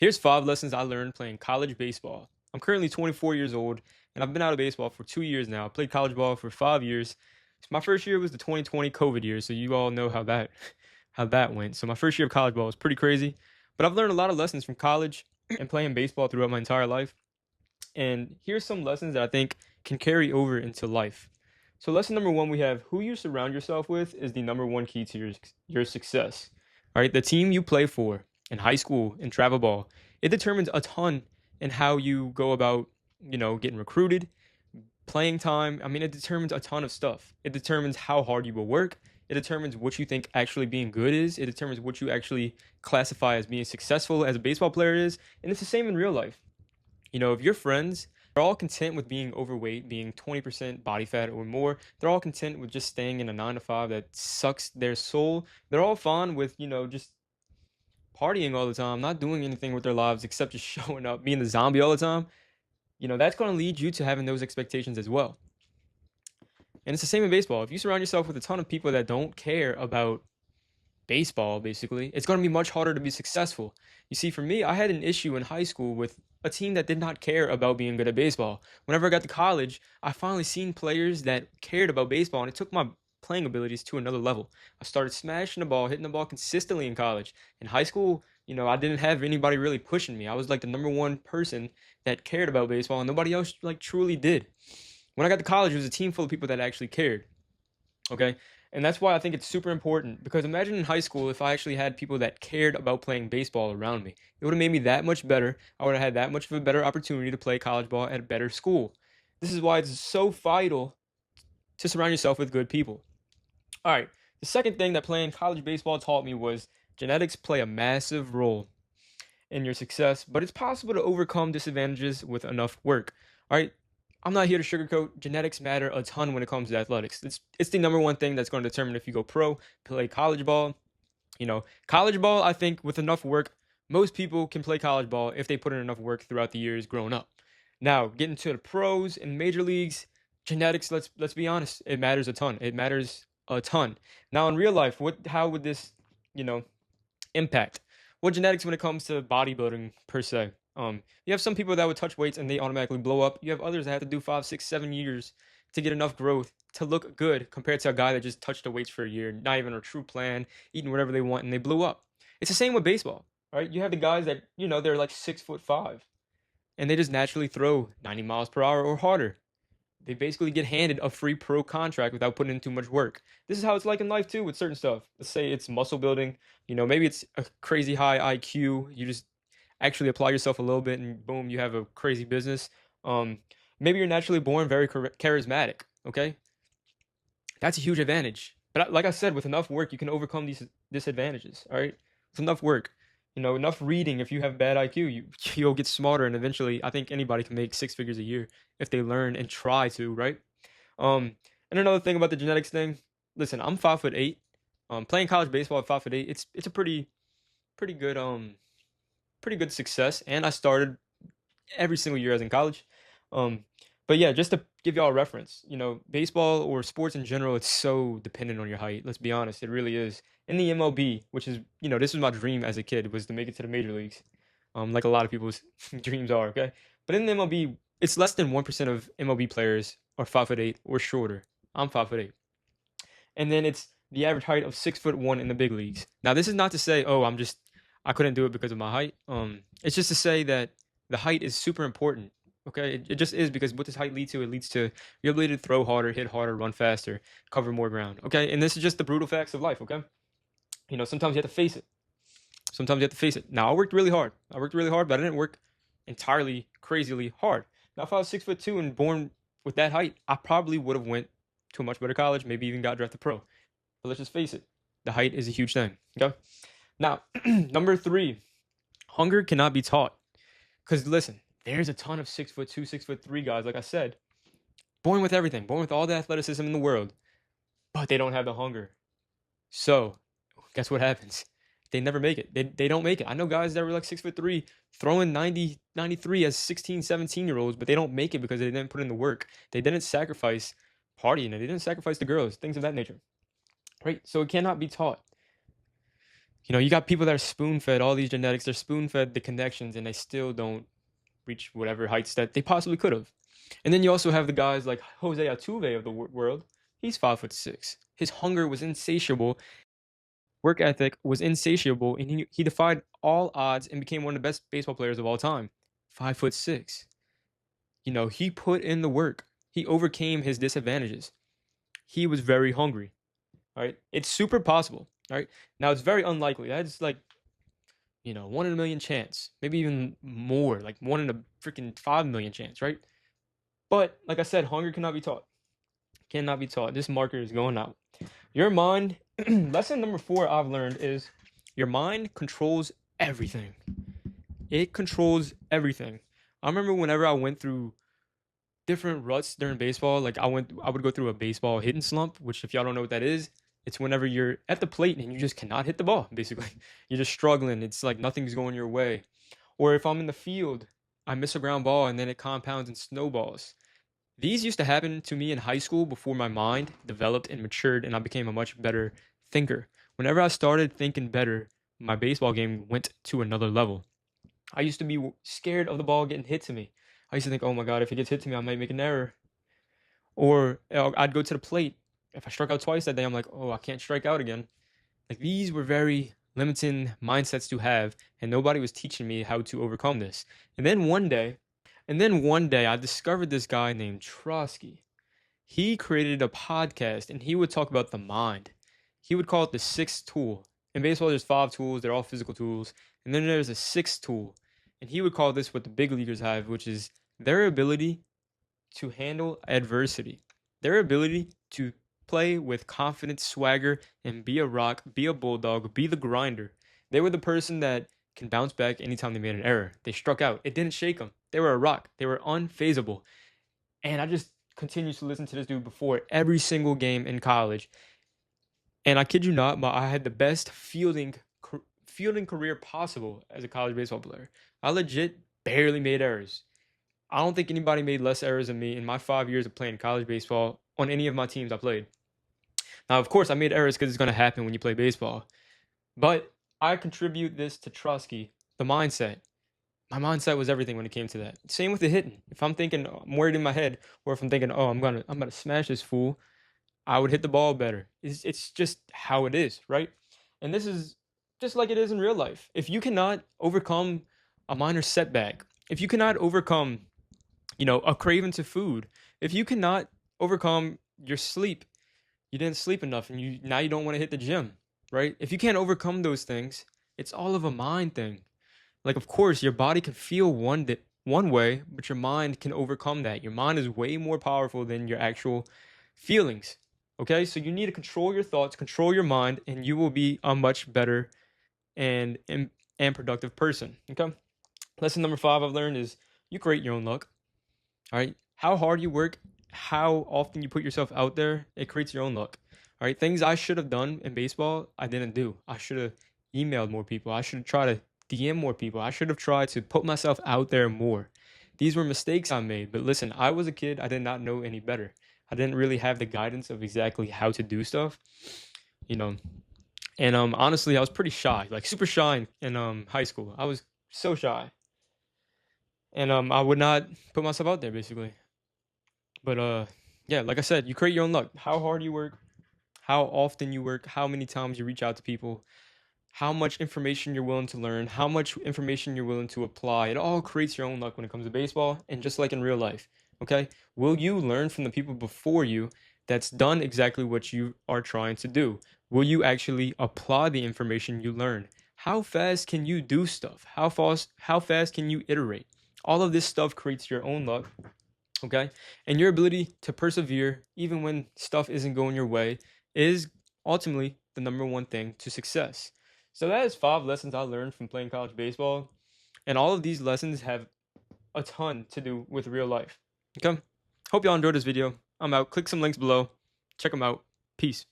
Here's 5 lessons I learned playing college baseball. I'm currently 24 years old, and I've been out of baseball for 2 years now. I played college ball for 5 years. My first year was the 2020 COVID year, so you all know how that how that went. So my first year of college ball was pretty crazy, but I've learned a lot of lessons from college and playing baseball throughout my entire life. And here's some lessons that I think can carry over into life. So lesson number one, we have who you surround yourself with is the number one key to your success. All right, the team you play for in high school in travel ball, it determines a ton in how you go about, getting recruited, playing time. I mean, it determines a ton of stuff. It determines how hard you will work. It determines what you think actually being good is. It determines what you actually classify as being successful as a baseball player is. And it's the same in real life. If your friends are all content with being overweight, being 20% body fat or more, they're all content with just staying in a 9 to 5 that sucks their soul. They're all fine with, just partying all the time, not doing anything with their lives except just showing up, being the zombie all the time. That's going to lead you to having those expectations as well. And it's the same in baseball. If you surround yourself with a ton of people that don't care about baseball, basically, it's going to be much harder to be successful. You see, for me, I had an issue in high school with a team that did not care about being good at baseball. Whenever I got to college, I finally seen players that cared about baseball, and it took my playing abilities to another level. I started smashing the ball, hitting the ball consistently in college. In high school, I didn't have anybody really pushing me. I was like the number one person that cared about baseball, and nobody else like truly did. When I got to college, it was a team full of people that actually cared. Okay. And that's why I think it's super important because imagine in high school if I actually had people that cared about playing baseball around me. It would have made me that much better. I would have had that much of a better opportunity to play college ball at a better school. This is why it's so vital to surround yourself with good people. All right. The second thing that playing college baseball taught me was genetics play a massive role in your success, but it's possible to overcome disadvantages with enough work. All right. I'm not here to sugarcoat. Genetics matter a ton when it comes to athletics. It's the number one thing that's going to determine if you go pro, play college ball. College ball, I think with enough work, most people can play college ball if they put in enough work throughout the years growing up. Now, getting to the pros and major leagues, genetics, let's be honest, it matters a ton. It matters a ton. Now, in real life, how would this, you know, impact? Well, genetics when it comes to bodybuilding per se. You have some people that would touch weights and they automatically blow up. You have others that have to do 5, 6, 7 years to get enough growth to look good compared to a guy that just touched the weights for a year, not even a true plan, eating whatever they want, and they blew up. It's the same with baseball, right? You have the guys that they're like 6'5", and they just naturally throw 90 miles per hour or harder. They basically get handed a free pro contract without putting in too much work. This is how it's like in life too with certain stuff. Let's say it's muscle building. Maybe it's a crazy high IQ. You just actually apply yourself a little bit, and boom, you have a crazy business. Um, Maybe you're naturally born very charismatic. Okay, that's a huge advantage. But like I said, with enough work, you can overcome these disadvantages. All right, with enough work, enough reading. If you have bad IQ, you'll get smarter, and eventually, I think anybody can make 6 figures a year if they learn and try to. Right. And another thing about the genetics thing. Listen, I'm 5'8". Playing college baseball at 5'8", it's a pretty good pretty good success, and I started every single year as in college. Um, but yeah, just to give y'all a reference, baseball or sports in general, it's so dependent on your height. Let's be honest, it really is. In the MLB, which is, this was my dream as a kid, was to make it to the major leagues, like a lot of people's dreams are. Okay, but in the MLB, it's less than 1% of MLB players are 5'8" or shorter. I'm 5'8", and then it's the average height of 6'1" in the big leagues. Now, this is not to say, oh, I couldn't do it because of my height. It's just to say that the height is super important. Okay, it just is because what does height lead to? It leads to your ability to throw harder, hit harder, run faster, cover more ground. Okay, and this is just the brutal facts of life. Okay, sometimes you have to face it. Sometimes you have to face it. Now, I worked really hard. But I didn't work entirely crazily hard. Now, if I was 6'2" and born with that height, I probably would have went to a much better college, maybe even got drafted pro. But let's just face it, the height is a huge thing. Okay. Now, number 3, hunger cannot be taught. Because listen, there's a ton of 6'2", 6'3" guys, like I said, born with everything, born with all the athleticism in the world, but they don't have the hunger. So, guess what happens? They never make it. They don't make it. I know guys that were like 6'3", throwing 90, 93 as 16, 17-year-olds, but they don't make it because they didn't put in the work. They didn't sacrifice partying. They didn't sacrifice the girls, things of that nature. Right? So it cannot be taught. You know, you got people that are spoon-fed all these genetics, they're spoon-fed the connections, and they still don't reach whatever heights that they possibly could have. And then you also have the guys like Jose Altuve of the world. He's 5'6". His hunger was insatiable, work ethic was insatiable, and he defied all odds and became one of the best baseball players of all time. 5'6". You know, he put in the work. He overcame his disadvantages. He was very hungry. All right. It's super possible. All right. Now it's very unlikely. That's like, you know, 1 in a million chance, maybe even more, like 1 in a freaking 5 million chance, right? But like I said, hunger cannot be taught. Cannot be taught. This marker is going out. Your mind, lesson number 4 I've learned is your mind controls everything. It controls everything. I remember whenever I went through different ruts during baseball, like I would go through a baseball hitting slump, which if y'all don't know what that is, it's whenever you're at the plate and you just cannot hit the ball, basically. You're just struggling. It's like nothing's going your way. Or if I'm in the field, I miss a ground ball and then it compounds and snowballs. These used to happen to me in high school before my mind developed and matured and I became a much better thinker. Whenever I started thinking better, my baseball game went to another level. I used to be scared of the ball getting hit to me. I used to think, oh my God, if it gets hit to me, I might make an error. Or I'd go to the plate. If I struck out twice that day, I'm like, oh, I can't strike out again. Like these were very limiting mindsets to have, and nobody was teaching me how to overcome this. And then one day, I discovered this guy named Trotsky. He created a podcast, and he would talk about the mind. He would call it the sixth tool. In baseball, there's 5 tools. They're all physical tools. And then there's a sixth tool. And he would call this what the big leaguers have, which is their ability to handle adversity. Their ability to play with confidence, swagger, and be a rock, be a bulldog, be the grinder. They were the person that can bounce back anytime they made an error. They struck out. It didn't shake them. They were a rock. They were unfazable. And I just continued to listen to this dude before every single game in college. And I kid you not, but I had the best fielding career possible as a college baseball player. I legit barely made errors. I don't think anybody made less errors than me in my 5 years of playing college baseball on any of my teams I played. Now, of course, I made errors because it's going to happen when you play baseball. But I contribute this to Trotsky, the mindset. My mindset was everything when it came to that. Same with the hitting. If I'm thinking, I'm worried in my head, or if I'm thinking, oh, I'm gonna smash this fool, I would hit the ball better. It's just how it is, right? And this is just like it is in real life. If you cannot overcome a minor setback, if you cannot overcome, you know, a craving to food, if you cannot overcome your sleep, you didn't sleep enough and you don't want to hit the gym, right? If you can't overcome those things, it's all of a mind thing. Like of course your body can feel one way, but your mind can overcome that. Your mind is way more powerful than your actual feelings. Okay? So you need to control your thoughts, control your mind, and you will be a much better and productive person. Okay? Lesson number 5 I've learned is you create your own luck. All right? How hard you work, how often you put yourself out there, it creates your own luck. All right? Things I should have done in baseball, I didn't do. I should have emailed more people. I should have tried to DM more people. I should have tried to put myself out there more. These were mistakes I made. But listen, I was a kid. I did not know any better. I didn't really have the guidance of exactly how to do stuff, you know. And honestly, I was pretty shy, like super shy in high school. I was so shy. And I would not put myself out there basically. But yeah, like I said, you create your own luck. How hard you work, how often you work, how many times you reach out to people, how much information you're willing to learn, how much information you're willing to apply. It all creates your own luck when it comes to baseball and just like in real life. Okay? Will you learn from the people before you that's done exactly what you are trying to do? Will you actually apply the information you learn? How fast can you do stuff? How fast can you iterate? All of this stuff creates your own luck. Okay? And your ability to persevere even when stuff isn't going your way is ultimately the number one thing to success. So that is 5 lessons I learned from playing college baseball. And all of these lessons have a ton to do with real life. Okay? Hope y'all enjoyed this video. I'm out. Click some links below. Check them out. Peace.